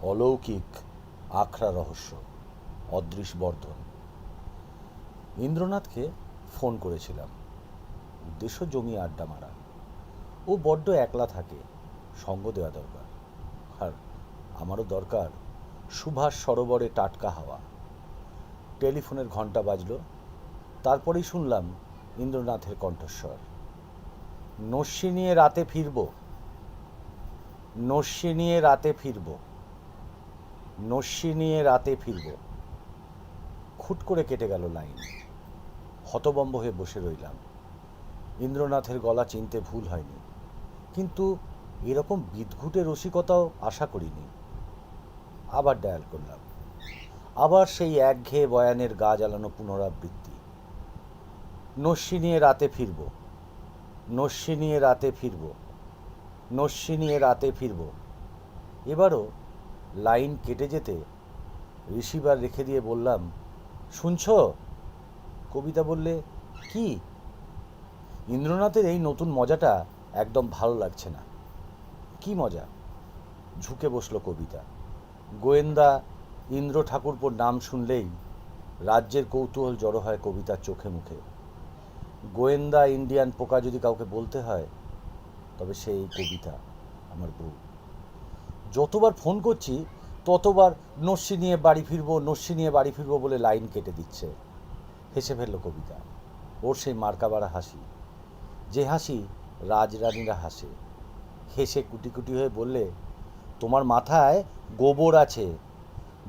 অলৌকিক আখড়া রহস্য অদৃশ বর্ধন। ইন্দ্রনাথকে ফোন করেছিলাম, উদ্দেশ্য জমিয়ে আড্ডা মারা। ও বড্ড একলা থাকে, সঙ্গ দেওয়া দরকার। আর আমারও দরকার সুভাষ সরোবরে টাটকা হাওয়া। টেলিফোনের ঘণ্টা বাজল, তারপরেই শুনলাম ইন্দ্রনাথের কণ্ঠস্বর। নস্যি নিয়ে রাতে ফিরব, নস্যি নিয়ে রাতে ফিরব, নস্যি নিয়ে রাতে ফিরব। খুট করে কেটে গেল লাইন। হতবম্ব হয়ে বসে রইলাম। ইন্দ্রনাথের গলা চিনতে ভুল হয়নি, কিন্তু এরকম বিদঘুটে রসিকতাও আশা করিনি। আবার ডায়াল করলাম। আবার সেই একঘেয়ে বয়ানের গা জ্বালানো পুনরাবৃত্তি। নস্যি নিয়ে রাতে ফিরব, নস্যি নিয়ে রাতে ফিরব, নস্যি নিয়ে রাতে ফিরব। এবারও লাইন কেটে যেতে রিসিভার রেখে দিয়ে বললাম, শুনছ? কবিতা বললে, কি? ইন্দ্রনাথের এই নতুন মজাটা একদম ভালো লাগছে না। কি মজা? ঝুঁকে বসলো কবিতা। গোয়েন্দা ইন্দ্র ঠাকুরপোর নাম শুনলেই রাজ্যের কৌতূহল জড়ো হয় কবিতার চোখে মুখে। গোয়েন্দা ইন্ডিয়ান পোকা যদি কাউকে বলতে হয়, তবে সেই কবিতা, আমার বউ। যতবার ফোন করছি ততবার নস্যি নিয়ে বাড়ি ফিরবো, নস্যি নিয়ে বাড়ি ফিরবো বলে লাইন কেটে দিচ্ছে। হেসে ফেলল কবিতা। ওর সেই মার্কাবাড়া হাসি, যে হাসি রাজরানীরা হাসে। হেসে কুটি কুটি হয়ে বললে, তোমার মাথায় গোবর আছে।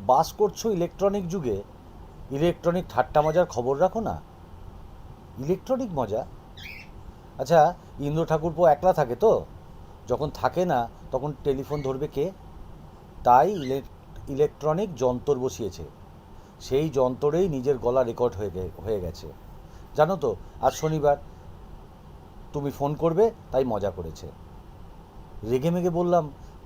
বাস করছো ইলেকট্রনিক যুগে, ইলেকট্রনিক ঠাট্টা মজার খবর রাখো না। ইলেকট্রনিক মজা? আচ্ছা, ইন্দ্র ঠাকুরপো একলা থাকে তো? যখন থাকে না তখন টেলিফোন ধরবে কে? তাই ইলেকট্রনিক যন্ত্র বসিয়েছে। সেই যন্ত্রেই নিজের গলা রেকর্ড হয়ে গেছে। জানো তো, আজ শনিবার, তুমি ফোন করবে তাই মজা করেছে। রেগে মেগে বললাম,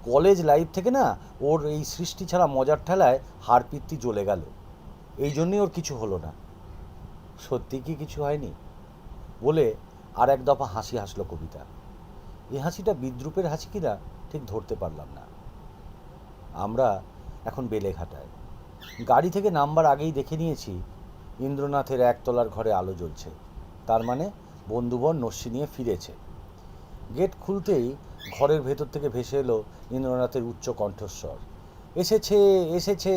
কলেজ লাইফ থেকে না ওর এই সৃষ্টি ছাড়া মজার ঠেলায় হাড় পিত্তি জ্বলে গেল, এই জন্যই ওর কিছু হলো না। সত্যি কি কিছু হয়নি বলে আর এক দফা হাসি হাসলো কবিতা। এই হাসিটা বিদ্রুপের হাসি কিনা ঠিক ধরতে পারলাম না। আমরা এখন বেলেঘাটায়। গাড়ি থেকে নামবার আগেই দেখে নিয়েছি ইন্দ্রনাথের একতলার ঘরে আলো জ্বলছে। তার মানে বন্ধুবর নস্যি নিয়ে ফিরেছে। গেট খুলতেই ঘরের ভেতর থেকে ভেসে এলো ইন্দ্রনাথের উচ্চ কণ্ঠস্বর, এসেছে এসেছে,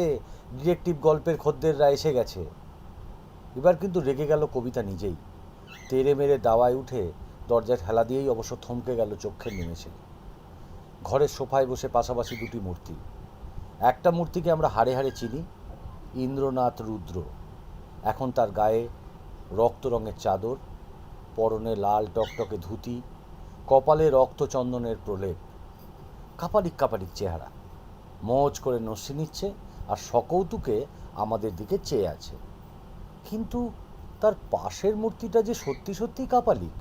ডিটেকটিভ গল্পের খদ্দেররা এসে গেছে। এবার কিন্তু রেগে গেল কবিতা নিজেই। তেড়ে মেরে দাওয়ায় উঠে দরজা ঠেলা দিয়েই অবশ্য থমকে গেল চক্ষের নিমেষে। ঘরের সোফায় বসে পাশাপাশি দুটি মূর্তি। একটা মূর্তিকে আমরা হাড়ে হাড়ে চিনি, ইন্দ্রনাথ রুদ্র। এখন তার গায়ে রক্ত রঙের চাদর, পরনে লাল টকটকে ধুতি, কপালে রক্তচন্দনের প্রলেপ। কাপালিক কাপালিক চেহারা, মোজ করে নস্যি নিচ্ছে আর সকৌতুকে আমাদের দিকে চেয়ে আছে। কিন্তু তার পাশের মূর্তিটা যে সত্যি সত্যি কাপালিক।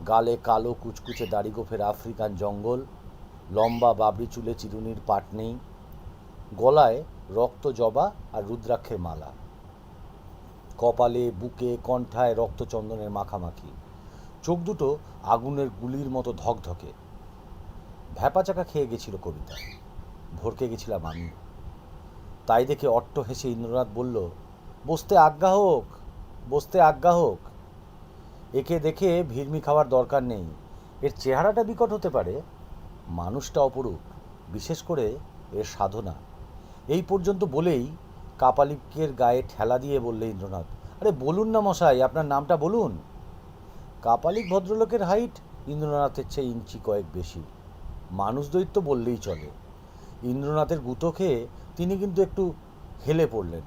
গালে কালো কুচকুচে দাড়ি গোফের আফ্রিকান জঙ্গল, লম্বা বাবরি চুলে চিরুনির পাট নেই, গলায় রক্ত জবা আর রুদ্রাক্ষের মালা, কপালে বুকে কণ্ঠায় রক্তচন্দনের মাখামাখি, চোখ দুটো আগুনের গুলির মতো ধকধকে। ভ্যাপাচাকা খেয়ে গেছিল কবিতা, ভরকে গেছিলাম আমি। তাই দেখে অট্ট হেসে ইন্দ্রনাথ বলল, বসতে আজ্ঞা হোক, বসতে আজ্ঞা হোক। একে দেখে ভিড়মি খাওয়ার দরকার নেই। এর চেহারাটা বিকট হতে পারে, মানুষটা অপরূপ, বিশেষ করে এর সাধনা। এই পর্যন্ত বলেই কাপালিকের গায়ে ঠেলা দিয়ে বললে ইন্দ্রনাথ, আরে বলুন না মশাই, আপনার নামটা বলুন। কাপালিক ভদ্রলোকের হাইট ইন্দ্রনাথের চেয়ে ইঞ্চি কয়েক বেশি, মানুষ দৈত্য বললেই চলে। ইন্দ্রনাথের গুঁতো খেয়ে তিনি কিন্তু একটু হেলে পড়লেন।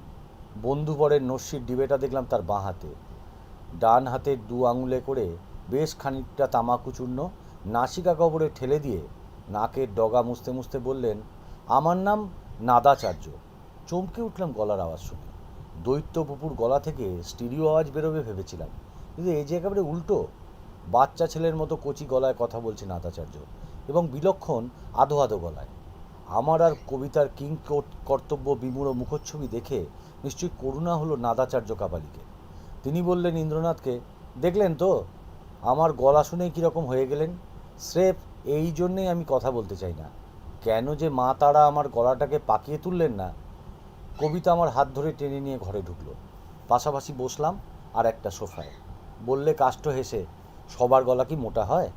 বন্ধুবরের নস্যির ডিবেটা দেখলাম তার বাঁ হাতে। ডান হাতের দু আঙুলে করে বেশ খানিকটা তামাকু চূর্ণ নাসিকা কবরে ঠেলে দিয়ে নাকের ডগা মুছতে মুছতে বললেন, আমার নাম নাদাচার্য। চমকে উঠলাম গলার আওয়াজ শুনে। দৈত্য পুপুর গলা থেকে স্টিরিও আওয়াজ বেরোবে ভেবেছিলাম, কিন্তু এই যে একেবারে উল্টো। বাচ্চা ছেলের মতো কচি গলায় কথা বলছে নাদাচার্য, এবং বিলক্ষণ আধো আধো গলায়। আমার আর কবিতার কিং কর্তব্য বিমূঢ় মুখচ্ছবি দেখে নিশ্চয়ই করুণা হলো নাদাচার্য কাপালিকে। তিনি বললেন ইন্দ্রনাথকে, দেখলেন তো আমার গলা শুনেই কীরকম হয়ে গেলেন? স্রেফ এই জন্যেই আমি কথা বলতে চাই না, কেন যে মা তারা আমার গলাটাকে পাকিয়ে তুললেন না। কবিতা আমার হাত ধরে টেনে নিয়ে ঘরে ঢুকলো। পাশাপাশি বসলাম আর একটা সোফায়। বললে কাষ্ঠ হেসে, সবার গলা কি মোটা হয়?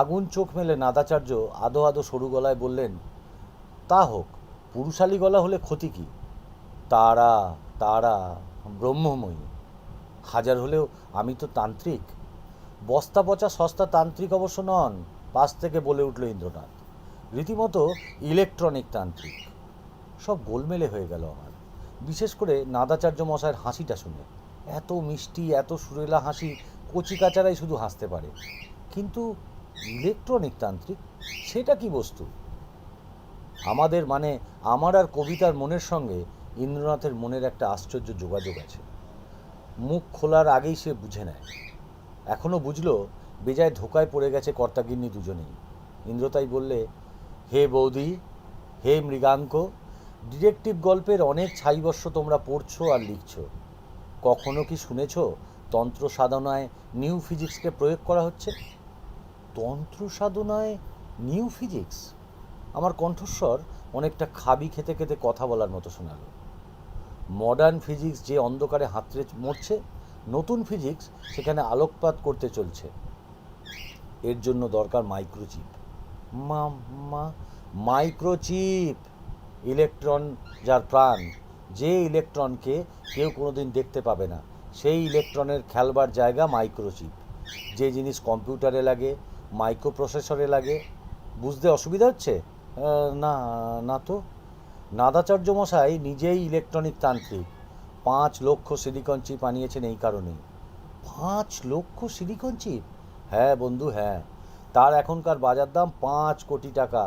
আগুন চোখ মেলে নাদাচার্য আদো আদো সরু গলায় বললেন, তা হোক, পুরুষালী গলা হলে ক্ষতি কি? তারা তারা ব্রহ্মময়ী। হাজার হলেও আমি তো তান্ত্রিক। বস্তা পচা সস্তা তান্ত্রিক অবশ্য নন, পাশ থেকে বলে উঠল ইন্দ্রনাথ। রীতিমতো ইলেকট্রনিক তান্ত্রিক। সব গোলমেলে হয়ে গেল আমার, বিশেষ করে নাদাচার্য মশাইয়ের হাসিটা শুনে। এত মিষ্টি, এত সুরেলা হাসি কচি কাচারাই শুধু হাসতে পারে, কিন্তু ইলেকট্রনিক তান্ত্রিক সেটা কি বস্তু? আমাদের মানে আমার আর কবিতার মনের সঙ্গে ইন্দ্রনাথের মনের একটা আশ্চর্য যোগাযোগ আছে। মুখ খোলার আগেই সে বুঝে নেয়। এখনও বুঝলো বেজায় ধোকায় পড়ে গেছে কর্তাগিন্নি দুজনেই। ইন্দ্র তাই বললে, হে বৌদি, হে মৃগাঙ্ক, ডিটেকটিভ গল্পের অনেক ছাইবর্ষ তোমরা পড়ছো আর লিখছো। কখনো কি শুনেছ তন্ত্র সাধনায় নিউ ফিজিক্সকে প্রয়োগ করা হচ্ছে? তন্ত্র সাধনায় নিউ ফিজিক্স? আমার কণ্ঠস্বর অনেকটা খাবি খেতে খেতে কথা বলার মতো শোনালো। মডার্ন ফিজিক্স যে অন্ধকারে হাতড়ে মরছে, নতুন ফিজিক্স সেখানে আলোকপাত করতে চলছে। এর জন্য দরকার মাইক্রোচিপ। মাইক্রোচিপ, ইলেকট্রন যার প্রাণ, যে ইলেকট্রনকে কেউ কোনোদিন দেখতে পাবে না, সেই ইলেকট্রনের খেলবার জায়গা মাইক্রোচিপ। যে জিনিস কম্পিউটারে লাগে, মাইক্রো প্রসেসরে লাগে। বুঝতে অসুবিধা হচ্ছে? না না তো। নাদাচার্য মশাই নিজেই ইলেকট্রনিক তান্ত্রিক। 5 লক্ষ সিলিকন চিপ আনিয়েছেন এই কারণেই। 5 লক্ষ সিলিকন চিপ? হ্যাঁ বন্ধু, হ্যাঁ। তার এখনকার বাজার দাম 5 কোটি টাকা।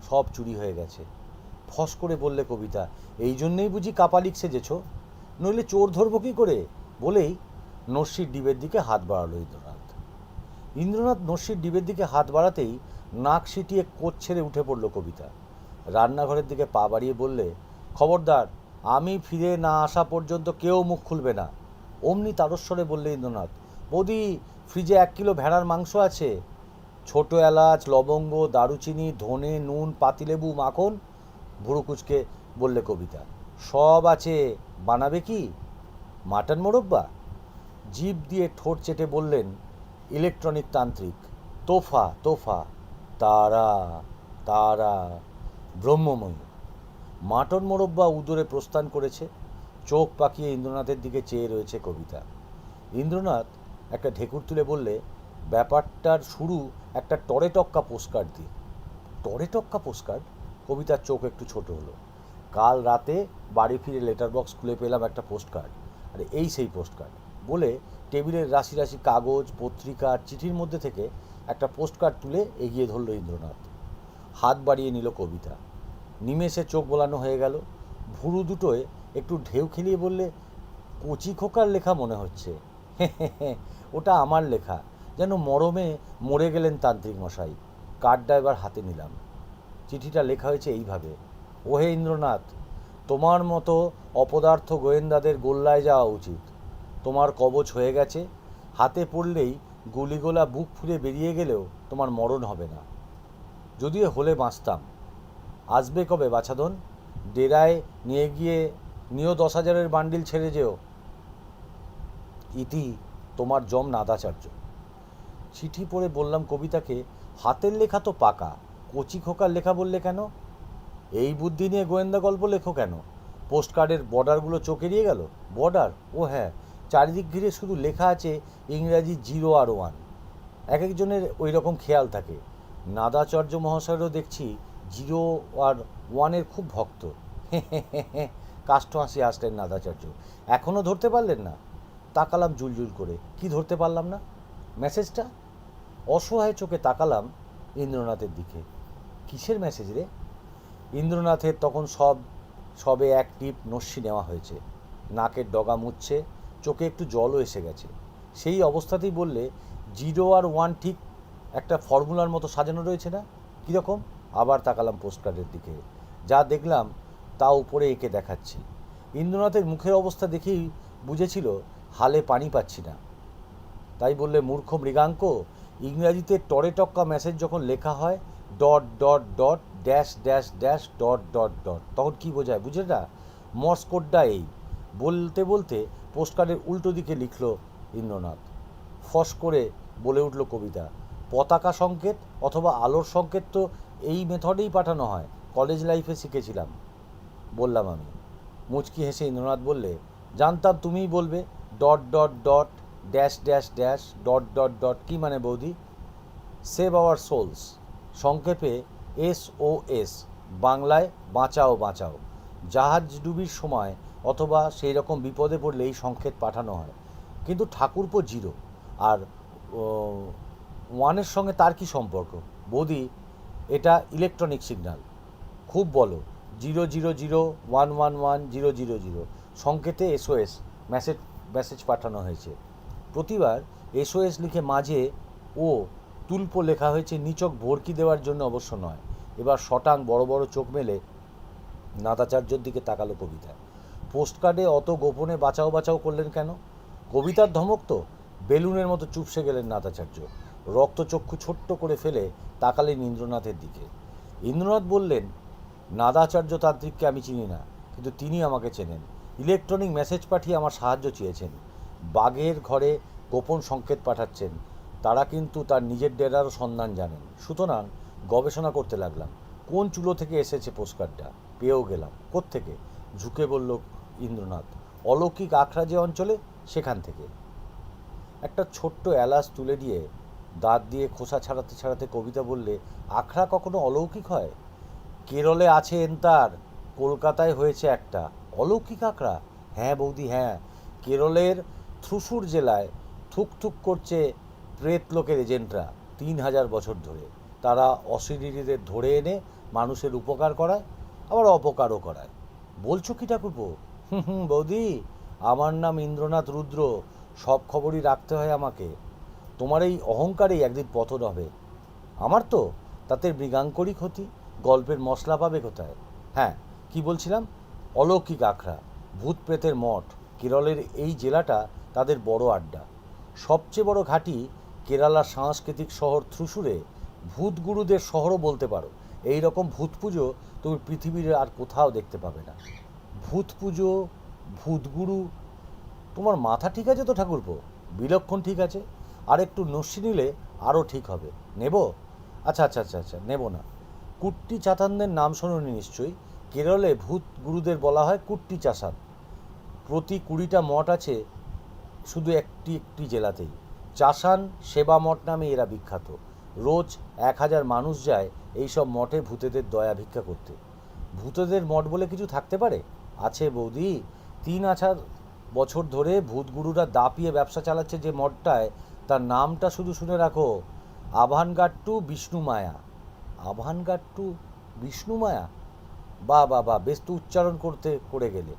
সব চুরি হয়ে গেছে। ফস করে বললে কবিতা, এই জন্যেই বুঝি কাপালিক সেজেছ? নইলে চোর ধরবো কী করে? বলেই নস্যির ডিবের দিকে হাত বাড়ালো ইন্দ্রনাথ নস্যির ডিবের দিকে হাত বাড়াতেই নাক সিটিয়ে কোচ ছেড়ে উঠে পড়ল কবিতা। রান্নাঘরের দিকে পা বাড়িয়ে বললে, খবরদার, আমি ফিরে না আসা পর্যন্ত কেউ মুখ খুলবে না। অমনি তারস্বরে বললে ইন্দ্রনাথ, বৌদি, ফ্রিজে 1 কিলো ভেড়ার মাংস আছে। ছোট এলাচ, লবঙ্গ, দারুচিনি, ধনে, নুন, পাতিলেবু, মাখন। ভুরু কুচকে বললে কবিতা, সব আছে, বানাবে কি? মাটন মোরব্বা? জিভ দিয়ে ঠোঁট চেটে বললেন ইলেকট্রনিক তান্ত্রিক, তোফা তোফা, তারা তারা ব্রহ্মময়ী। মাটন মোরব্বা উদরে প্রস্থান করেছে। চোখ পাকিয়ে ইন্দ্রনাথের দিকে চেয়ে রয়েছে কবিতা। ইন্দ্রনাথ একটা ঢেকুর তুলে বললে, ব্যাপারটার শুরু একটা টরেটক্কা পোস্টকার্ড দিয়ে। টরেটক্কা পোস্টকার্ড? কবিতার চোখ একটু ছোট হলো। কাল রাতে বাড়ি ফিরে লেটার বক্স খুলে পেলাম একটা পোস্টকার্ড। আরে এই সেই পোস্টকার্ড বলে টেবিলের রাশি রাশি কাগজ, পত্রিকা, চিঠির মধ্যে থেকে একটা পোস্টকার্ড তুলে এগিয়ে ধরল ইন্দ্রনাথ। হাত বাড়িয়ে নিল কবিতা। নিমেষে চোখ বোলানো হয়ে গেল। ভুরু দুটোয় একটু ঢেউ খেলিয়ে বললে, কচি খোকার লেখা মনে হচ্ছে। ওটা আমার লেখা, যেন মরমে মরে গেলেন তান্ত্রিক মশাই। কার্ডটা এবার হাতে নিলাম। চিঠিটা লেখা হয়েছে এইভাবে, ওহে ইন্দ্রনাথ, তোমার মতো অপদার্থ গোয়েন্দাদের গোল্লায় যাওয়া উচিত। তোমার কবচ হয়ে গেছে, হাতে পড়লেই গুলিগোলা বুক ফুলে বেরিয়ে গেলেও তোমার মরণ হবে না। যদিও হলে বাঁচতাম। আসবে কবে বাছাধন? ডেরায় নিয়েও 10,000-এর বান্ডিল ছেড়ে যেও। ইতি তোমার জম নাদাচার্য। চিঠি পড়ে বললাম কবিতাকে, হাতের লেখা তো পাকা, কচি খোকার লেখা বললে কেন? এই বুদ্ধি নিয়ে গোয়েন্দা গল্প লেখো কেন? পোস্টকার্ডের বর্ডারগুলো চোখ এড়িয়ে গেল? বর্ডার? ও হ্যাঁ, চারিদিক ঘিরে শুধু লেখা আছে ইংরাজি 0 আর 1। এক একজনের ওই রকম খেয়াল থাকে। নাদাচার্য মহাশয়েরও দেখছি 0 আর 1-এর খুব ভক্ত। কাষ্ঠ হাসি আসলেন নাদাচার্য। এখনও ধরতে পারলেন না? তাকালাম জুলজুল করে। কি ধরতে পারলাম না? মেসেজটা? অসহায় চোখে তাকালাম ইন্দ্রনাথের দিকে। কিসের মেসেজ রে? ইন্দ্রনাথের তখন সবে এক টিপ নস্যি নেওয়া হয়েছে। নাকের ডগা মুছছে, চোখে একটু জলও এসে গেছে। সেই অবস্থাতেই বললে, 0 আর 1 ঠিক একটা ফর্মুলার মতো সাজানো রয়েছে না? কীরকম? আবার তাকালাম পোস্টকার্ডের দিকে। যা দেখলাম তা উপরে এঁকে দেখাচ্ছি। ইন্দ্রনাথের মুখের অবস্থা দেখেই বুঝেছিল হালে পানি পাচ্ছি না। তাই বললে, মূর্খ মৃগাঙ্ক, ইংরাজিতে টরেটক্কা মেসেজ যখন লেখা হয় dot dot dot dash dash dash dot dot dot. তখন কী বোঝায় বুঝে না? মর্স কোডটা এই। বলতে বলতে পোস্টকার্ডের উল্টো দিকে লিখল ইন্দ্রনাথ। ফস করে বলে উঠল কবিতা, পতাকা সংকেত অথবা আলোর সংকেত তো এই মেথডেই পাঠানো হয়, কলেজ লাইফে শিখেছিলাম, বললাম আমি। মুচকি হেসে ইন্দ্রনাথ বললে, জানতাম তুমিই বলবে dot dot dot dash dash dash dot dot dot. কী মানে বৌদি? সেভ আওয়ার সোলস, সংক্ষেপে SOS, বাংলায় বাঁচাও বাঁচাও। জাহাজ ডুবির সময় অথবা সেই রকম বিপদে পড়লে এই সংকেত পাঠানো হয়। কিন্তু ঠাকুরপো 0 আর 1-এর সঙ্গে তার কি সম্পর্ক? বৌদি, এটা ইলেকট্রনিক সিগন্যাল। খুব বলো, 000111000 সংকেতে SOS মেসেজ পাঠানো হয়েছে। প্রতিবার SOS লিখে মাঝে ও তুল্প লেখা হয়েছে, নিচক ভর্কি দেওয়ার জন্য অবশ্য নয়। এবার শটাং বড় বড় চোখ মেলে নাদাচার্যর দিকে তাকালো কবিতা। পোস্টকার্ডে অত গোপনে বাঁচাও বাঁচাও করলেন কেন? কবিতার ধমক তো। বেলুনের মতো চুপসে গেলেন নাদাচার্য। রক্তচক্ষু ছোট্ট করে ফেলে তাকালেন ইন্দ্রনাথের দিকে। ইন্দ্রনাথ বললেন, নাদাচার্য তান্ত্রিককে আমি চিনি না, কিন্তু তিনি আমাকে চেনেন। ইলেকট্রনিক মেসেজ পাঠিয়ে আমার সাহায্য চেয়েছেন। বাঘের ঘরে গোপন সংকেত পাঠাচ্ছেন। তারা কিন্তু তার নিজের ডেরারও সন্ধান জানেন। সুতরাং গবেষণা করতে লাগলাম, কোন চুলো থেকে এসেছে পোস্টকার্ডটা। পেয়েও গেলাম। কোত্থেকে? ঝুঁকে বলল ইন্দ্রনাথ, অলৌকিক আখড়া যে অঞ্চলে, সেখান থেকে। একটা ছোট্ট এলাচ তুলে দিয়ে দাঁত দিয়ে খোসা ছাড়াতে ছাড়াতে কবিতা বললে, আখড়া কখনো অলৌকিক হয়? কেরলে আছে এন্তার, কলকাতায় হয়েছে একটা। অলৌকিক আখড়া? হ্যাঁ বৌদি, হ্যাঁ। কেরলের থ্রুসুর জেলায় থুকথুক করছে প্রেত লোকের এজেন্টরা 3000 বছর ধরে। তারা অশরীরীদের ধরে এনে মানুষের উপকার করায়, আবার অপকারও করায়। বলছো কি ঠাকুরপো? বৌদি, আমার নাম ইন্দ্রনাথ রুদ্র, সব খবরই রাখতে হয় আমাকে। তোমার এই অহংকারেই একদিন পতন হবে। আমার তো তাতে মৃগাঙ্করই ক্ষতি, গল্পের মশলা পাবে কোথায়? হ্যাঁ, কি বলছিলাম? অলৌকিক আখড়া, ভূত প্রেতের মঠ। কেরলের এই জেলাটা তাদের বড় আড্ডা। সবচেয়ে বড় ঘাঁটি কেরালার সাংস্কৃতিক শহর থ্রুসুরে ভূতগুরুদের শহরও বলতে পারো। এই রকম ভূত পুজো তুমি পৃথিবীর আর কোথাও দেখতে পাবে না। ভূত পুজো, ভূতগুরু, তোমার মাথা ঠিক আছে তো ঠাকুরপো? বিলক্ষণ ঠিক আছে। আর একটু নস্যি নিলে আরও ঠিক হবে। নেব? আচ্ছা আচ্ছা আচ্ছা আচ্ছা, নেব না। কুট্টি চাতানদের নাম শোনোনি নিশ্চয়ই। কেরলে ভূত গুরুদের বলা হয় কুট্টি চাষাদ। প্রতি 20টা মঠ আছে শুধু একটি একটি জেলাতেই। চাষান সেবা মঠ নামে এরা বিখ্যাত। রোজ 1000 মানুষ যায় এইসব মঠে ভূতেদের দয়া ভিক্ষা করতে। ভূতেদের মঠ বলে কিছু থাকতে পারে? আছে বৌদি। 3000 বছর ধরে ভূতগুরুরা দাপিয়ে ব্যবসা চালাচ্ছে যে মঠটায়, তার নামটা শুধু শুনে রাখো, আভানগাট্টু বিষ্ণুমায়া। আভানগাট্টু বিষ্ণুমায়া? বা বা বা, বেশ তো উচ্চারণ করে গেলে।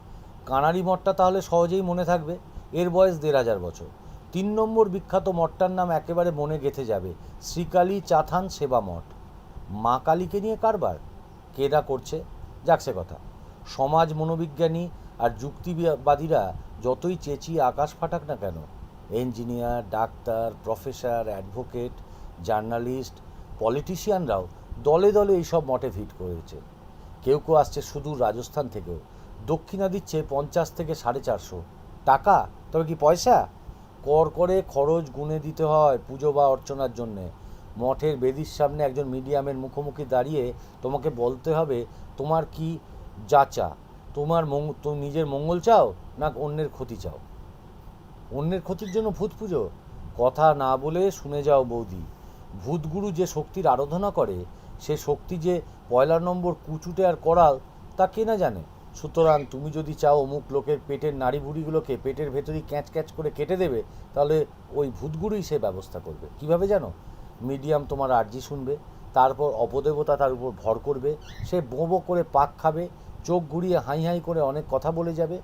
কানাড়ি মঠটা তাহলে সহজেই মনে থাকবে। এর বয়স 1500 বছর। 3 নম্বর বিখ্যাত মঠটার নাম একেবারে মনে গেঁথে যাবে, শ্রীকালী চাথান সেবা মঠ। মা কালীকে নিয়ে কারবার? কেডা করছে? যাক সে কথা। সমাজ মনোবিজ্ঞানী আর যুক্তিবাদীরা যতই চেঁচিয়ে আকাশ ফাটাক না কেন, ইঞ্জিনিয়ার, ডাক্তার, প্রফেসর, অ্যাডভোকেট, জার্নালিস্ট, পলিটিশিয়ানরাও দলে দলে এইসব মঠে ভিড় করেছে। কেউ কেউ আসছে সুদূর রাজস্থান থেকেও। দক্ষিণা দিচ্ছে 50 থেকে 450 টাকা। তবে কি পয়সা? কর করে খরচ গুনে দিতে হয় পুজো বা অর্চনার জন্যে। মঠের বেদির সামনে একজন মিডিয়ামের মুখোমুখি দাঁড়িয়ে তোমাকে বলতে হবে তোমার কি যাচা, তোমার নিজের মঙ্গল চাও না অন্যের ক্ষতি চাও। অন্যের ক্ষতির জন্য ভূত পুজো? কথা না বলে শুনে যাও বৌদি। ভূতগুরু যে শক্তির আরাধনা করে, সে শক্তি যে 1 নম্বর কুচুটে আর করাল, তা কে না জানে। সুতরাং তুমি যদি চাও অমুক লোকের পেটের নাড়ি ভুড়িগুলোকে পেটের ভেতরেই ক্যাঁচ ক্যাঁচ করে কেটে দেবে, তাহলে ওই ভূতগুরুই সে ব্যবস্থা করবে। কিভাবে জানো? মিডিয়াম তোমার আর্জি শুনবে, তারপর অপদেবতা তার উপর ভর করবে, সে বোঁ করে পাক খাবে, চোখ ঘুরিয়ে হাই হাই করে অনেক কথা বলে যাবে।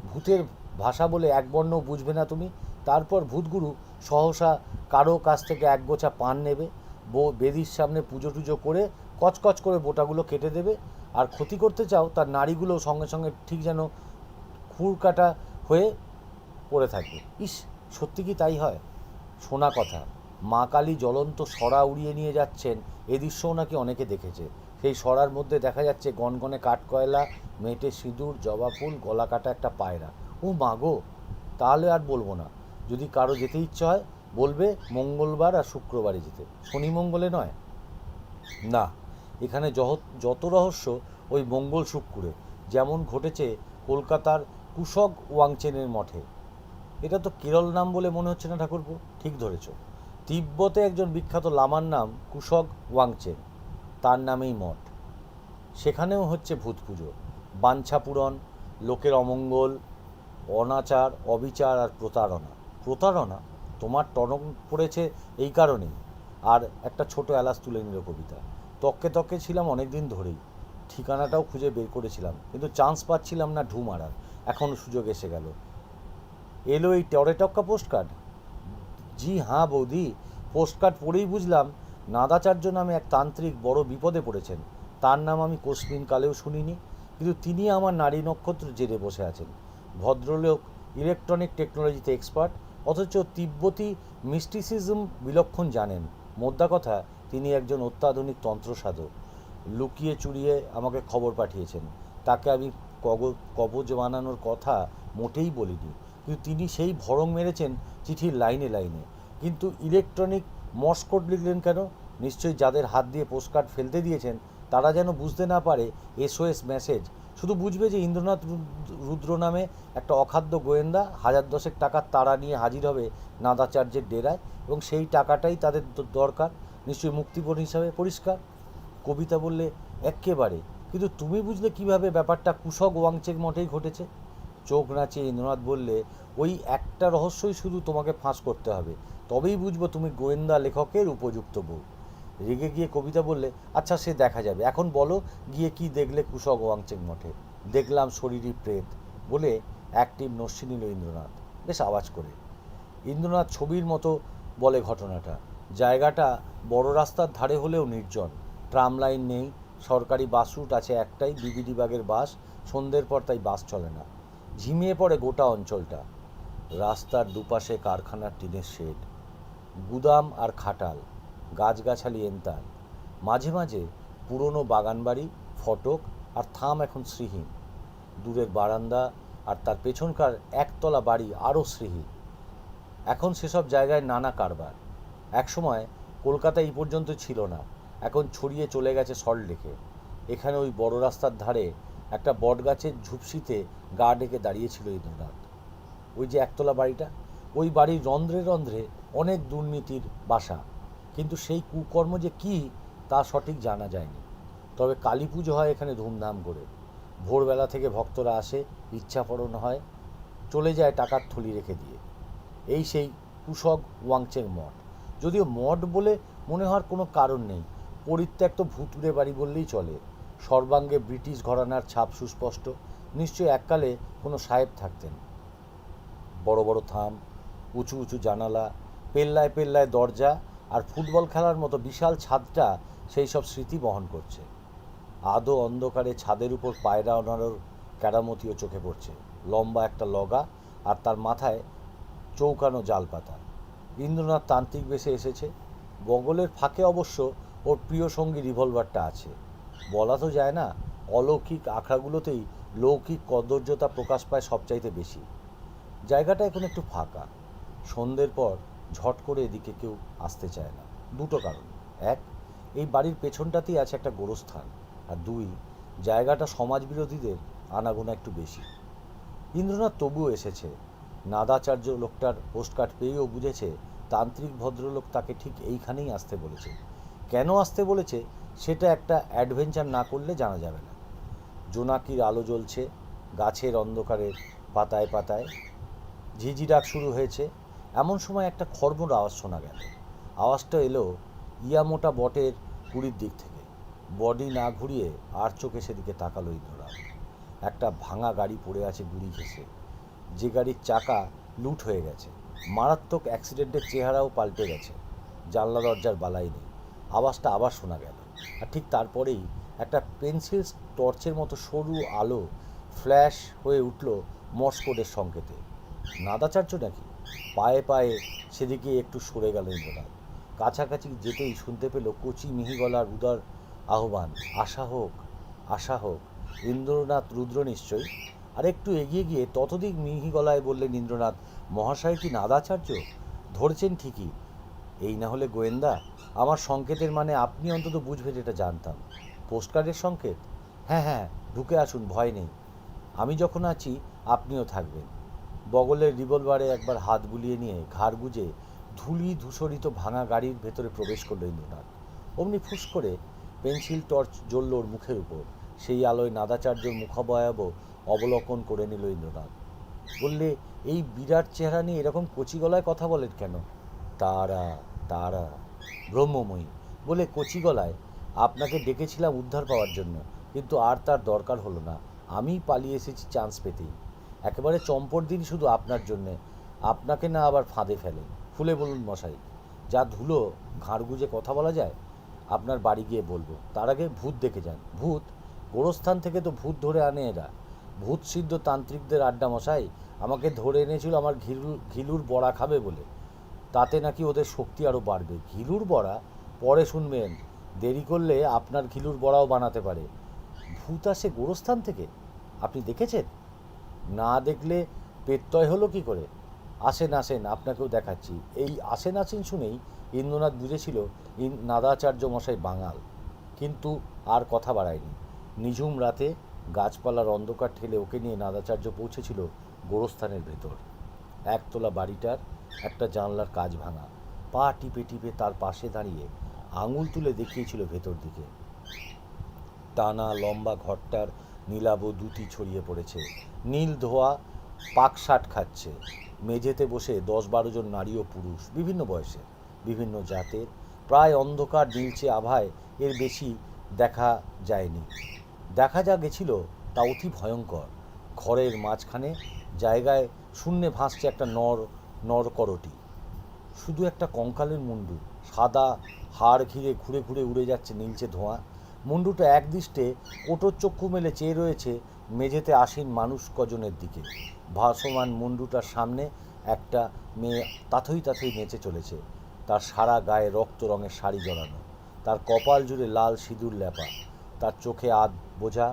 ভূতের ভাষা বলে এক বর্ণও বুঝবে না তুমি। তারপর ভূতগুরু সহসা কারো কাছ থেকে এক গোছা পান নেবে, বেদির সামনে পুজো টুজো করে কচকচ করে বোটাগুলো কেটে দেবে। আর ক্ষতি করতে চাও তার নাড়িগুলো সঙ্গে সঙ্গে ঠিক যেন খুরকাটা হয়ে পড়ে থাকবে। ইস, সত্যি কি তাই হয়? শোনা কথা, মা কালী জ্বলন্ত সরা উড়িয়ে নিয়ে যাচ্ছেন, এ দৃশ্যও নাকি অনেকে দেখেছে। সেই সরার মধ্যে দেখা যাচ্ছে গনগনে কাঠকয়লা, মেটে সিঁদুর, জবা ফুল, গলা কাটা একটা পায়রা। ও মা গো! তাহলে আর বলবো না। যদি কারো যেতে ইচ্ছে হয় বলবে মঙ্গলবার আর শুক্রবারে যেতে, শনি মঙ্গলে নয়। না, এখানে যত রহস্য ওই মঙ্গল শুক্রে, যেমন ঘটেছে কলকাতার কুশক ওয়াংচেনের মঠে। এটা তো কেরল নাম বলে মনে হচ্ছে না ঠাকুরপো? ঠিক ধরেছ। তিব্বতে একজন বিখ্যাত লামার নাম কুশক ওয়াংচেন, তার নামেই মঠ। সেখানেও হচ্ছে ভূত পুজো, বাঞ্ছা পূরণ, লোকের অমঙ্গল, অনাচার, অবিচার আর প্রতারণা। প্রতারণা? তোমার টনক পড়েছে এই কারণেই। আর একটা ছোট এলাচ তুলে নিল কবিতা। তককে তককে ছিলাম অনেক দিন ধরেই, ঠিকানাটাও খুঁজে বের করেছিলাম, কিন্তু চান্স পাচ্ছিলাম না ঢু মারার। এখন সুযোগ এসে গেল। এলো এই টরেটক্কা পোস্টকার্ড। জি হ্যাঁ বৌদি, পোস্টকার্ড পড়েই বুঝলাম নাদাচার্য নামে এক তান্ত্রিক বড় বিপদে পড়েছেন। তার নাম আমি কোসমিন কালেও শুনিনি, কিন্তু তিনি আমার নারী নক্ষত্র জেরে বসে আছেন। ভদ্রলোক ইলেকট্রনিক টেকনোলজিতে এক্সপার্ট, অথচ তিব্বতী মিস্টিসিজম বিলক্ষণ জানেন। মোদ্দা কথা, তিনি একজন অত্যাধুনিক তন্ত্রসাধক। লুকিয়ে চুরিয়ে আমাকে খবর পাঠিয়েছেন। তাকে আমি কবজ বানানোর কথা মোটেই বলিনি, কিন্তু তিনি সেই ভড়ং মেরেছেন চিঠির লাইনে লাইনে। কিন্তু ইলেকট্রনিক মর্স কোড লিখলেন কেন? নিশ্চয়ই যাদের হাত দিয়ে পোস্টকার্ড ফেলতে দিয়েছেন তারা যেন বুঝতে না পারে SOS মেসেজ। শুধু বুঝবে যে ইন্দ্রনাথ রুদ্র নামে একটা অখাদ্য গোয়েন্দা 1000 টাকার তাড়া নিয়ে হাজির হবে নাদাচার্যের ডেরায়, এবং সেই টাকাটাই তাদের দরকার। নিশ্চয়ই মুক্তিপণ হিসাবে। পরিষ্কার। কবিতা বললে, এক্কেবারে। কিন্তু তুমি বুঝলে কিভাবে ব্যাপারটা কুশক ওয়াংচেক মঠেই ঘটেছে? চোখ নাচিয়ে ইন্দ্রনাথ বললে, ওই একটা রহস্যই শুধু তোমাকে ফাঁস করতে হবে, তবেই বুঝবো তুমি গোয়েন্দা লেখকের উপযুক্ত বউ। রেগে গিয়ে কবিতা বললে, আচ্ছা সে দেখা যাবে, এখন বলো গিয়ে কি দেখলে কুশক ওয়াংচেক মঠে? দেখলাম শরীরই প্রেত বলে এক টিপ নস্যি নিল ইন্দ্রনাথ, বেশ আওয়াজ করে। ইন্দ্রনাথ ছবির মতো বলে ঘটনাটা। জায়গাটা বড় রাস্তার ধারে হলেও নির্জন। ট্রাম লাইন নেই, সরকারি বাস রুট আছে একটাই, বিবিডি বাগের বাস। সন্ধ্যের পর তাই বাস চলে না। ঝিমিয়ে পড়ে গোটা অঞ্চলটা। রাস্তার দুপাশে কারখানার টিনের শেড, গুদাম আর খাটাল, গাছগাছালি এনতার। মাঝে মাঝে পুরনো বাগানবাড়ি, ফটক আর থাম এখন শ্রীহীন। দূরের বারান্দা আর তার পেছনকার একতলা বাড়ি আরও শ্রীহীন। এখন সেসব জায়গায় নানা কারবার। একসময় কলকাতা এই পর্যন্ত ছিল না, এখন ছড়িয়ে চলে গেছে সল্টলেকে। এখানে ওই বড় রাস্তার ধারে একটা বটগাছের ঝুপসিতে গা ডেকে দাঁড়িয়েছিল ইন্দ্রনাথ। ওই যে একতলা বাড়িটা, ওই বাড়ির রন্ধ্রে রন্ধ্রে অনেক দুর্নীতির বাসা, কিন্তু সেই কুকর্ম যে কী তা সঠিক জানা যায়নি। তবে কালী পুজো হয় এখানে ধুমধাম করে। ভোরবেলা থেকে ভক্তরা আসে, ইচ্ছাপূরণ হয়, চলে যায় টাকার থলি রেখে দিয়ে। এই সেই কুশক ওয়াংচের মঠ। যদিও মঠ বলে মনে হওয়ার কোনো কারণ নেই, পরিত্যক্ত ভুতুড়ে বাড়ি বললেই চলে। সর্বাঙ্গে ব্রিটিশ ঘরানার ছাপ সুস্পষ্ট। নিশ্চয়ই এককালে কোনো সাহেব থাকতেন। বড় বড় থাম, উঁচু উঁচু জানালা, পেল্লায় পেল্লায় দরজা, আর ফুটবল খেলার মতো বিশাল ছাদটা সেই সব স্মৃতি বহন করছে। আদো অন্ধকারে ছাদের উপর পায়রা ওনারোর কেরামতিও চোখে পড়ছে। লম্বা একটা লগা, আর তার মাথায় চৌকানো জালপাতা। ইন্দ্রনাথ তান্ত্রিক বেশে এসেছে। বগলের ফাঁকে অবশ্য ওর প্রিয় সঙ্গী রিভলভারটা আছে। বলা তো যায় না, অলৌকিক আখড়াগুলোতেই লৌকিক কদর্যতা প্রকাশ পায় সবচাইতে বেশি। জায়গাটা এখন একটু ফাঁকা। সন্ধ্যের পর ঝট করে এদিকে কেউ আসতে চায় না। দুটো কারণ। এক, এই বাড়ির পেছনটাতেই আছে একটা গোরস্থান। আর দুই, জায়গাটা সমাজবিরোধীদের আনাগোনা একটু বেশি। ইন্দ্রনাথ তবুও এসেছে। নাদাচার্য লোকটার পোস্টকার্ড পেয়েও বুঝেছে তান্ত্রিক ভদ্রলোক তাকে ঠিক এইখানেই আসতে বলেছে। কেন আসতে বলেছে সেটা একটা অ্যাডভেঞ্চার না করলে জানা যাবে না। জোনাকির আলো জ্বলছে, গাছের অন্ধকারের পাতায় পাতায় ঝিঝি ডাক শুরু হয়েছে। এমন সময় একটা খড়মড় আওয়াজ শোনা গেল। আওয়াজটা এলো ইয়ামোটা বটের কুড়ির দিক থেকে। বডি না ঘুরিয়ে আর চোখে সেদিকে তাকালো ইন্দ্রনাথ। একটা ভাঙা গাড়ি পড়ে আছে গুড়ি ঘেঁষে, যে গাড়ির চাকা লুট হয়ে গেছে। মারাত্মক অ্যাক্সিডেন্টের চেহারাও পাল্টে গেছে। জানলা দরজার বালাই নেই। আওয়াজটা আবার শোনা গেল, আর ঠিক তারপরেই একটা পেন্সিল টর্চের মতো সরু আলো ফ্ল্যাশ হয়ে উঠল মর্স কোডের সংকেতে। নাদাচার্য নাকি? পায়ে পায়ে সেদিকে একটু সরে গেল ইন্দ্রনাথ। কাছাকাছি যেতেই শুনতে পেল কচি মিহি গলার উদার আহ্বান, আশা হোক, আশা হোক। ইন্দ্রনাথ রুদ্র নিশ্চয়ই। আর একটু এগিয়ে গিয়ে ততোধিক মিহি গলায় বললেন ইন্দ্রনাথ, মহাশয় কি নাদাচার্য? ধরেছেন ঠিকই। এই না হলে গোয়েন্দা? আমার সংকেতের মানে আপনি অন্তত বুঝবেন এটা জানতাম। পোস্টকার্ডের সংকেত? হ্যাঁ হ্যাঁ, ঢুকে আসুন, ভয় নেই। আমি যখন আছি আপনিও থাকবেন। বগলের রিভলভারে একবার হাত বুলিয়ে নিয়ে ঘাড় গুজে ধূলি ধূসরিত ভাঙা গাড়ির ভেতরে প্রবেশ করলো ইন্দ্রনাথ। অমনি ফুস করে পেন্সিল টর্চ জ্বলল ওর মুখের উপর। সেই আলোয় নাদাচার্যর মুখাবয়ব অবলোকন করে নিল ইন্দ্রনাথ। বললে, এই বিরাট চেহারা নিয়ে এরকম কচি গলায় কথা বলেন কেন? তারা, তারা ব্রহ্মময়ী বলে কচি গলায়, আপনাকে ডেকেছিলাম উদ্ধার পাওয়ার জন্য, কিন্তু আর তার দরকার হলো না। আমি পালিয়ে এসেছি চান্স পেতেই। একেবারে চম্পট দিন শুধু আপনার জন্যে, আপনাকে না আবার ফাঁদে ফেলে। খুলে বলুন মশাই, যা ধুলো ঘাড় গুজে কথা বলা যায়। আপনার বাড়ি গিয়ে বলবো, তার আগে ভূত দেখে যান। ভূত? গোরস্থান থেকে তো ভূত ধরে আনে এরা। ভূত সিদ্ধ তান্ত্রিকদের আড্ডা মশাই। আমাকে ধরে এনেছিল আমার ঘিলুর বড়া খাবে বলে। তাতে নাকি ওদের শক্তি আরও বাড়বে। ঘিলুর বড়া? পরে শুনবেন। দেরি করলে আপনার ঘিলুর বড়াও বানাতে পারে। ভূত আসে গোরস্থান থেকে? আপনি দেখেছেন? না দেখলে পেত্তয় হলো কি করে? আসেন আসেন, আপনাকেও দেখাচ্ছি। এই আসেন আসেন শুনেই ইন্দ্রনাথ বুঝেছিল নাদাচার্য মশাই বাঙাল। কিন্তু আর কথা বাড়ায়নি। নিঝুম রাতে গাছপালার অন্ধকার ঠেলে ওকে নিয়ে নাদাচার্য পৌঁছেছিল গোরস্থানের ভেতর। একতলা বাড়িটার একটা জানলার কাচ ভাঙা। পা টিপে টিপে তার পাশে দাঁড়িয়ে আঙুল তুলে দেখিয়েছিল ভেতর দিকে। টানা লম্বা ঘরটার নীলাভ দুটি ছড়িয়ে পড়েছে। নীল ধোয়া পাকশাট খাচ্ছে। মেঝেতে বসে 10-12 জন নারী ও পুরুষ, বিভিন্ন বয়সের, বিভিন্ন জাতের। প্রায় অন্ধকার নীলচে আভায় এর বেশি দেখা যায়নি। দেখা যা গেছিল তা অতি ভয়ঙ্কর। ঘরের মাঝখানে জায়গায় শূন্যে ভাসছে একটা নরকরটি। শুধু একটা কঙ্কালের মুন্ডু, সাদা হাড় ঘিরে ঘুরে ঘুরে উড়ে যাচ্ছে নীলচে ধোঁয়া। মুন্ডুটা একদৃষ্টে ওটোর চক্ষু মেলে চেয়ে রয়েছে মেঝেতে আসীন মানুষ কজনের দিকে। ভাসমান মুন্ডুটার সামনে একটা মেয়ে তাথই তাথই নেচে চলেছে। তার সারা গায়ে রক্ত রঙের শাড়ি জড়ানো, তার কপাল জুড়ে লাল সিঁদুর লেপা, তার চোখে আধ বোঝা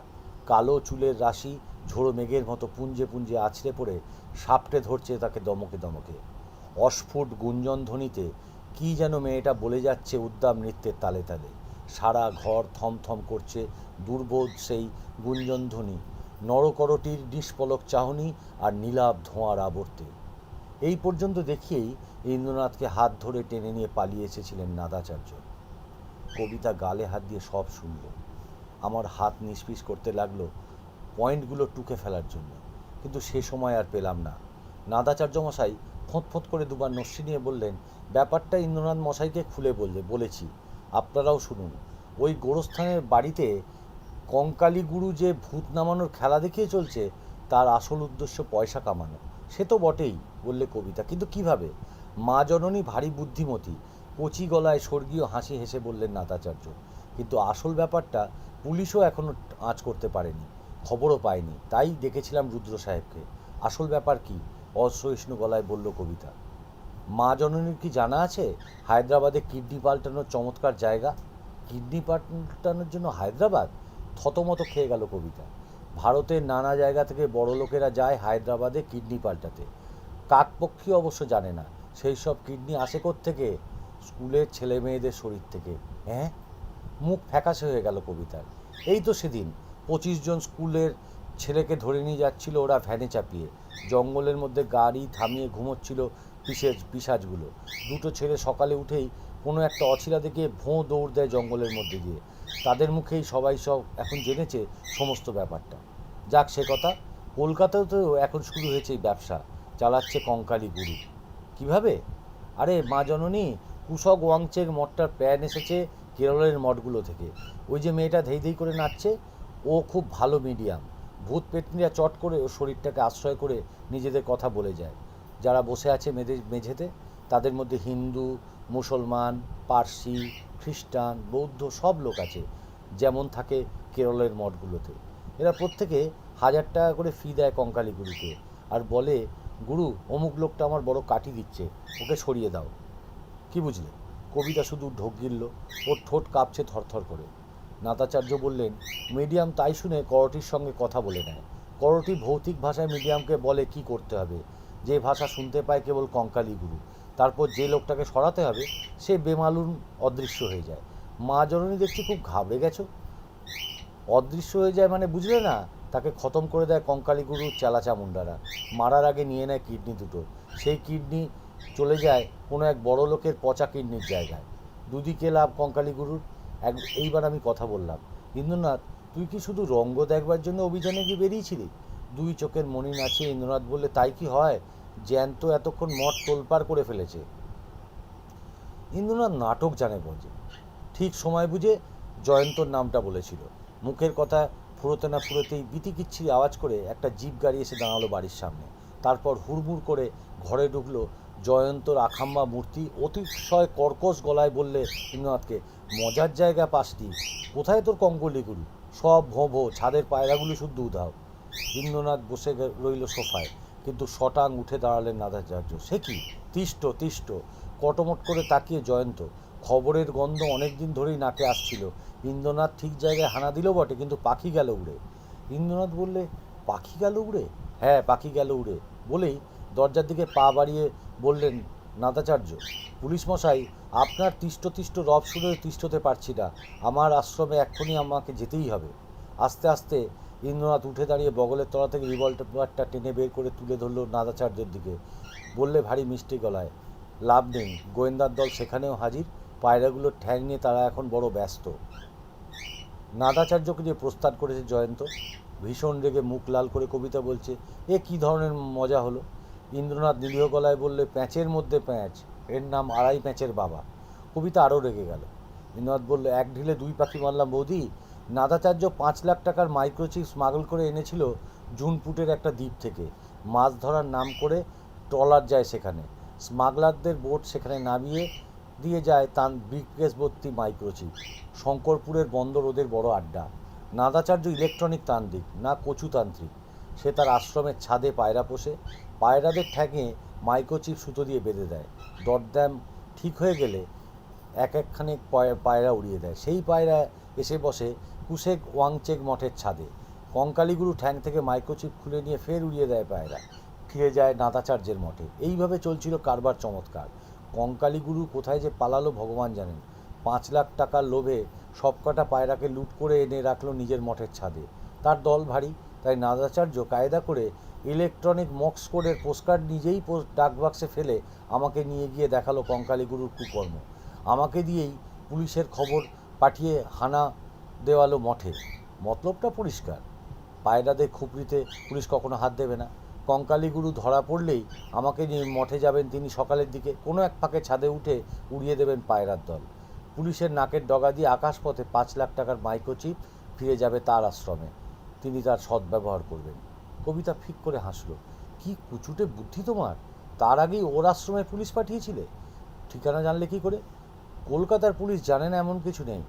কালো চুলের রাশি ঝোড়ো মেঘের মতো পুঞ্জে পুঞ্জে আছড়ে পড়ে সাপটে ধরছে তাকে দমকে দমকে। অস্ফুট গুঞ্জন ধ্বনিতে কী যেন মেয়েটা বলে যাচ্ছে উদ্দাম নৃত্যের তালে তালে। সারা ঘর থমথম করছে দুর্বোধ সেই গুঞ্জন ধ্বনি, নরকরটির নিষ্পলক চাহনি আর নীলাভ ধোঁয়ার আবর্তে। এই পর্যন্ত দেখিয়েই ইন্দ্রনাথকে হাত ধরে টেনে নিয়ে পালিয়ে এসেছিলেন নাদাচার্য। কবিতা গালে হাত দিয়ে সব শুনল। আমার হাত নিষ্পিস করতে লাগলো পয়েন্টগুলো টুকে ফেলার জন্য, কিন্তু সে সময় আর পেলাম না। নাদাচার্য মশাই ফোঁত করে দুবার নস্যি নিয়ে বললেন, ব্যাপারটা ইন্দ্রনাথ মশাইকে খুলে বলেছি, আপনারাও শুনুন। ওই গোরস্থানের বাড়িতে কঙ্কালী গুরু যে ভূত নামানোর খেলা দেখিয়ে চলছে, তার আসল উদ্দেশ্য পয়সা কামানো। সে তো বটেই, বললে কবিতা, কিন্তু কিভাবে? মা জননী ভারী বুদ্ধিমতী, কচি গলায় স্বর্গীয় হাসি হেসে বললেন নাদাচার্য। কিন্তু আসল ব্যাপারটা পুলিশও এখনো আঁচ করতে পারেনি, খবরও পায়নি। তাই ডেকেছিলাম রুদ্র সাহেবকে। আসল ব্যাপার কি? অসহিষ্ণু গলায় বলল কবিতা। মা জননীর কি জানা আছে হায়দ্রাবাদে কিডনি পাল্টানোর চমৎকার জায়গা? কিডনি পাল্টানোর জন্য হায়দ্রাবাদ? থতমত খেয়ে গেল কবিতা। ভারতের নানা জায়গা থেকে বড় লোকেরা যায় হায়দ্রাবাদে কিডনি পাল্টাতে। কাকপক্ষী অবশ্য জানে না সেই সব কিডনি আসে কোত্থেকে। স্কুলের ছেলে মেয়েদের শরীর থেকে। হ্যাঁ? মুখ ফ্যাকাশে হয়ে গেল কবিতার। এই তো সেদিন 25 জন স্কুলের ছেলেকে ধরে নিয়ে যাচ্ছিল ওরা ভ্যানে চাপিয়ে। জঙ্গলের মধ্যে গাড়ি থামিয়ে ঘুমোচ্ছিল পিশাচগুলো। দুটো ছেলে সকালে উঠেই কোনো একটা অছিলা দেখে ভোঁ দৌড় দেয় জঙ্গলের মধ্যে গিয়ে। তাদের মুখেই সবাই এখন জেনেছে সমস্ত ব্যাপারটা। যাক সে কথা। কলকাতাতেও তো এখন শুরু হয়েছে এই ব্যবসা, চালাচ্ছে কঙ্কালী গুরু। কিভাবে? আরে মা জননী, কুশক ওয়াংচের মঠটার প্যান এসেছে কেরলের মঠগুলো থেকে। ওই যে মেয়েটা ধেই ধেই করে নাচছে, ও খুব ভালো মিডিয়াম। ভূত পেতনিরা চট করে ওর শরীরটাকে আশ্রয় করে নিজেদের কথা বলে যায়। যারা বসে আছে মেঝেতে তাদের মধ্যে হিন্দু, মুসলমান, পার্সি, খ্রিস্টান, বৌদ্ধ সব লোক আছে, যেমন থাকে কেরলের মঠগুলোতে। এরা প্রত্যেকে 1000 টাকা করে ফি দেয় কঙ্কালী গুরুকে, আর বলে, গুরু অমুক লোকটা আমার বড় কাটি দিচ্ছে, ওকে সরিয়ে দাও। কি বুঝলে? কবিতা শুধু ঢোক গিলল। ওর ঠোঁট কাঁপছে থরথর করে। নাতাচার্য বললেন, মিডিয়াম তাই শুনে করটির সঙ্গে কথা বলে নেয়। করটি ভৌতিক ভাষায় মিডিয়ামকে বলে কি করতে হবে, যে ভাষা শুনতে পায় কেবল কঙ্কালী গুরু। তারপর যে লোকটাকে সরাতে হবে সে বেমালুম অদৃশ্য হয়ে যায়। মা জননী দেখছি খুব ঘাবড়ে গেছো। অদৃশ্য হয়ে যায় মানে বুঝলে না? তাকে খতম করে দেয় কঙ্কালী গুরুর চেলাচামুন্ডারা। মারার আগে নিয়ে নেয় কিডনি দুটো। সেই কিডনি চলে যায় কোনো এক বড় লোকের পচা কিডনির জায়গায়। দুদিকে লাভ কঙ্কালী গুরুর। এইবার আমি কথা বললাম, ইন্দ্রনাথ, তুই কি শুধু রঙ্গ দেখবার জন্য অভিযানে গিয়ে বেরিয়েছিলি? দুই চোখের মণি নাচিয়ে ইন্দ্রনাথ বললে, তাই কি হয়? জ্যান্ত এতক্ষণ মঠ তোলপাড় করে ফেলেছে। ইন্দ্রনাথ নাটক জানে বোঝে। ঠিক সময় বুঝে জয়ন্তর নামটা বলেছিল। মুখের কথা ফুরোতে না ফুরোতেই বিতিকিচ্ছিরি আওয়াজ করে একটা জিপ গাড়ি এসে দাঁড়ালো বাড়ির সামনে। তারপর হুড়মুড় করে ঘরে ঢুকলো জয়ন্তর আখাম্বা মূর্তি। অতিশয় কর্কশ গলায় বললে ইন্দ্রনাথকে, মজার জায়গা পাসটি। কোথায় তোর কঙ্কলি গুরু? সব ভোঁ ভোঁ, ছাদের পায়রাগুলো শুদ্ধ উধাও। ইন্দ্রনাথ বসে রইল সোফায়, কিন্তু শটাং উঠে দাঁড়ালেন নাদাচার্য। সে কি? তিষ্ট তিষ্ট। কটমট করে তাকিয়ে জয়ন্ত। খবরের গন্ধ অনেক দিন ধরেই নাকে আসছিল। ইন্দ্রনাথ ঠিক জায়গায় হানা দিল বটে, কিন্তু পাখি গেল উড়ে। ইন্দ্রনাথ বললে, পাখি গেল উড়ে? হ্যাঁ, পাখি গেল উড়ে। বলেই দরজার দিকে পা বাড়িয়ে বললেন নাদাচার্য, পুলিশ মশাই, আপনার তিষ্ট তিষ্ট রব শুনে তিষ্টতে পারছি না। আমার আশ্রমে এক্ষুনি আমাকে যেতেই হবে। আস্তে আস্তে ইন্দ্রনাথ উঠে দাঁড়িয়ে বগলের তলা থেকে রিভলভারটা টেনে বের করে তুলে ধরল নাদাচার্যের দিকে। বললে ভারী মিষ্টি গলায়, লাভ নেই, গোয়েন্দার দল সেখানেও হাজির। পায়রাগুলোর ঠ্যাং নিয়ে তারা এখন বড় ব্যস্ত। নাদাচার্যকে যে প্রস্তাব করেছে জয়ন্ত। ভীষণ রেগে মুখ লাল করে কবিতা বলছে, এ কি ধরনের মজা হলো? ইন্দ্রনাথ নিরীহ গলায় বললে, প্যাঁচের মধ্যে প্যাঁচ, এর নাম আড়াই প্যাঁচের বাবা। কবিতা আরও রেগে গেল। ইন্দ্রনাথ বলল, এক ঢিলে দুই পাখি মারলাম বৌদি। নাদাচার্য 5 লাখ টাকার মাইক্রোচিপ স্মাগল করে এনেছিল জুনপুটের একটা দ্বীপ থেকে। মাছ ধরার নাম করে ট্রলার যায় সেখানে। স্মাগলারদের বোট সেখানে নামিয়ে দিয়ে যায় তার ব্রিফকেস ভর্তি মাইক্রোচিপ। শঙ্করপুরের বন্দর ওদের বড় আড্ডা। নাদাচার্য ইলেকট্রনিক তান্ত্রিক না কচুতান্ত্রিক। সে তার আশ্রমের ছাদে পায়রা পোষে। পায়রাদের ঠ্যাঙে মাইক্রোচিপ সুতো দিয়ে বেঁধে দেয়। দরদাম ঠিক হয়ে গেলে একখানে পায়রা উড়িয়ে দেয়। সেই পায়রা এসে বসে কুশেক ওয়াংচেক মঠের ছাদে। কঙ্কালীগুরু ঠ্যাং থেকে মাইক্রোচিপ খুলে নিয়ে ফের উড়িয়ে দেয় পায়রা। ফিরে যায় নাদাচার্যের মঠে। এইভাবে চলছিল কারবার চমৎকার। কঙ্কালীগুরু কোথায় যে পালালো ভগবান জানেন। 5 লাখ টাকার লোভে সবকটা পায়রাকে লুট করে এনে রাখলো নিজের মঠের ছাদে। তার দল ভারী, তাই নাদাচার্য কায়দা করে ইলেকট্রনিক মক্স কোডের পোস্টকার্ড নিজেই ডাকবাক্সে ফেলে আমাকে নিয়ে গিয়ে দেখালো কঙ্কালীগুরুর কুকর্ম। আমাকে দিয়েই পুলিশের খবর পাঠিয়ে হানা দেওয়ালো মঠে। মতলবটা পরিষ্কার, পায়রাদের খুপড়িতে পুলিশ কখনো হাত দেবে না। কঙ্কালীগুরু ধরা পড়লেই আমাকে নিয়ে মঠে যাবেন তিনি সকালের দিকে। কোনো এক ফাঁকে ছাদে উঠে উড়িয়ে দেবেন পায়রার দল। পুলিশের নাকের ডগা দিয়ে আকাশপথে 5 লাখ টাকার মাইক্রোচিপ ফিরে যাবে তার আশ্রমে। তিনি তার সদ্ব্যবহার করবেন। কবিতা ফিক করে হাসল। কি কুচুটে বুদ্ধি তোমার! তার আগেই ওর আশ্রমে পুলিশ পাঠিয়েছিলে? ঠিকানা জানলে কি করে? কলকাতার পুলিশ জানে না এমন কিছু নেই,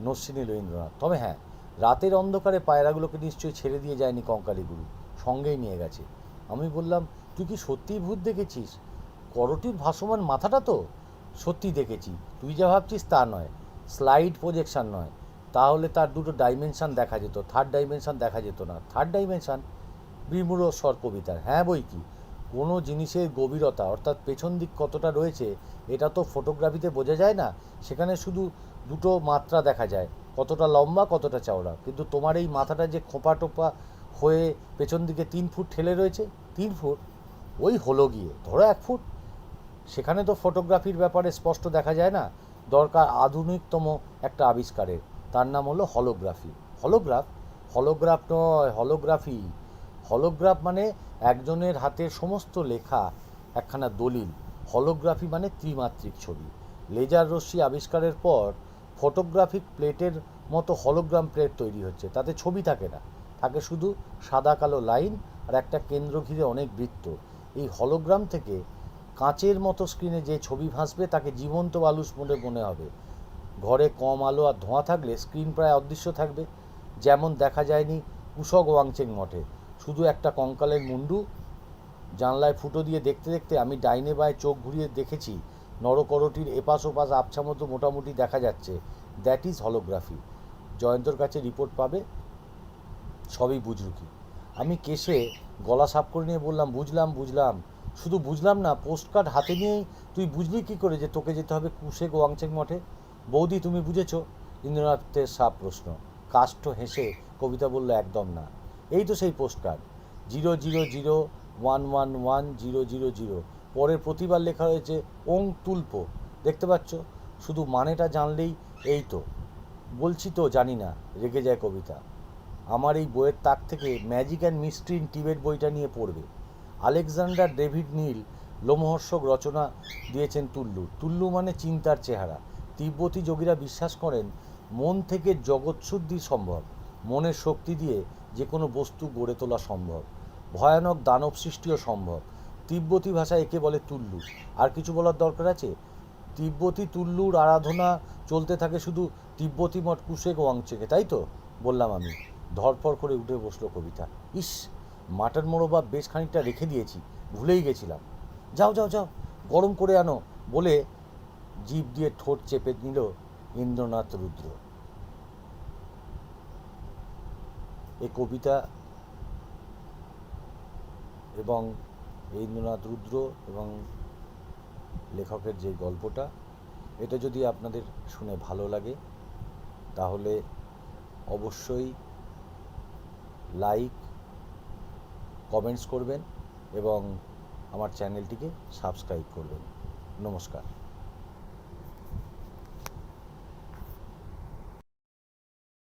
নস্যি নিল ইন্দ্রনাথ। তবে হ্যাঁ, রাতের অন্ধকারে পায়রাগুলোকে নিশ্চয়ই ছেড়ে দিয়ে যায়নি কঙ্কালীগুরু, সঙ্গেই নিয়ে গেছে। আমি বললাম, তুই কি সত্যিই ভূত দেখেছিস? করটির ভাসমান মাথাটা তো সত্যি দেখেছি। তুই যা ভাবছিস তা নয়, স্লাইড প্রজেকশন নয়। তাহলে তার দুটো ডাইমেনশান দেখা যেত, থার্ড ডাইমেনশান দেখা যেত না। Third dimension? বিমূঢ় স্বর কবিতার। হ্যাঁ বই কি, কোনো জিনিসের গভীরতা অর্থাৎ পেছন দিক কতটা রয়েছে এটা তো ফটোগ্রাফিতে বোঝা যায় না। সেখানে শুধু দুটো মাত্রা দেখা যায়, কতটা লম্বা কতটা চওড়া। কিন্তু তোমার এই মাথাটা যে খোঁপা টোপা হয়ে পেছন দিকে 3 ফুট ঠেলে রয়েছে, 3 ফুট, ওই হলো গিয়ে ধরো 1 ফুট। সেখানে তো ফটোগ্রাফির ব্যাপারে স্পষ্ট দেখা যায় না। দরকার আধুনিকতম একটা আবিষ্কারের, তার নাম হলো হলোগ্রাফি। হলোগ্রাফ? হলোগ্রাফ নয়, হলোগ্রাফি। হলোগ্রাফ মানে একজনের হাতের সমস্ত লেখা একখানা দলিল। হলোগ্রাফি মানে ত্রিমাত্রিক ছবি। লেজার রশ্মি আবিষ্কারের পর ফটোগ্রাফিক প্লেটের মতো হলোগ্রাম প্লেট তৈরি হচ্ছে। তাতে ছবি থাকে না, থাকে শুধু সাদা কালো লাইন আর একটা কেন্দ্র ঘিরে অনেক বৃত্ত। এই হলোগ্রাম থেকে কাঁচের মতো স্ক্রিনে যে ছবি ভাসবে তাকে জীবন্ত বালুস মনে হবে। ঘরে কম আলো আর ধোঁয়া থাকলে স্ক্রিন প্রায় অদৃশ্য থাকবে। যেমন দেখা যায়নি কুশক ওয়াংচেং মঠে, শুধু একটা কঙ্কালের মুন্ডু। জানলায় ফুটো দিয়ে দেখতে দেখতে আমি ডাইনে বাঁয়ে চোখ ঘুরিয়ে দেখেছি নরকরটির এপাশ ওপাশ আবছা মতো মোটামুটি দেখা যাচ্ছে। That is holography. জয়ন্তর কাছে রিপোর্ট পাবে, সবই বুঝরুকি। আমি কেসে গলা সাফ করে নিয়ে বললাম, বুঝলাম, শুধু বুঝলাম না, পোস্ট কার্ড হাতে নিয়েই তুই বুঝলি কী করে যে তোকে যেতে হবে কুশেক ওয়াংচেং মঠে? বৌদি তুমি বুঝেছো? ইন্দ্রনাথের সাপ প্রশ্ন। কাষ্ঠ হেসে কবিতা বলল, একদম না। এই তো সেই পোস্ট কার্ড, 000111000, পরের প্রতিবার লেখা হয়েছে ওং তুল্পো, দেখতে পাচ্ছ? শুধু মানেটা জানলেই, এই তো বলছি তো জানি না, রেগে যায় কবিতা। আমার এই বইয়ের তাক থেকে magic and mystery in Tibet বইটা নিয়ে পড়বে। আলেকজান্ডার ডেভিড নীল লোমহর্ষক রচনা দিয়েছেন তুল্লু। তুল্লু মানে চিন্তার চেহারা। তিব্বতী যোগীরা বিশ্বাস করেন মন থেকে জগৎশুদ্ধি সম্ভব, মনের শক্তি দিয়ে যে কোনো বস্তু গড়ে তোলা সম্ভব, ভয়ানক দানব সৃষ্টিও সম্ভব। তিব্বতী ভাষায় একে বলে তুল্লু। আর কিছু বলার দরকার আছে? তিব্বতী তুল্লুর আরাধনা চলতে থাকে শুধু তিব্বতী মঠ কুশেক ওয়াংচেকে, তাই তো? বললাম আমি। ধরফর করে উঠে বসলো কবিতা। ইস, মাটন মোড়োবা বেশ খানিকটা রেখে দিয়েছি, ভুলেই গেছিলাম। যাও গরম করে আনো, বলে জিভ দিয়ে ঠোঁট চেপে নিল ইন্দ্রনাথ রুদ্র। এই কবিতা এবং ইন্দ্রনাথ রুদ্র এবং লেখকের যে গল্পটা, এটা যদি আপনাদের শুনে ভালো লাগে তাহলে অবশ্যই লাইক, কমেন্টস করবেন এবং আমার চ্যানেলটিকে সাবস্ক্রাইব করবেন। নমস্কার।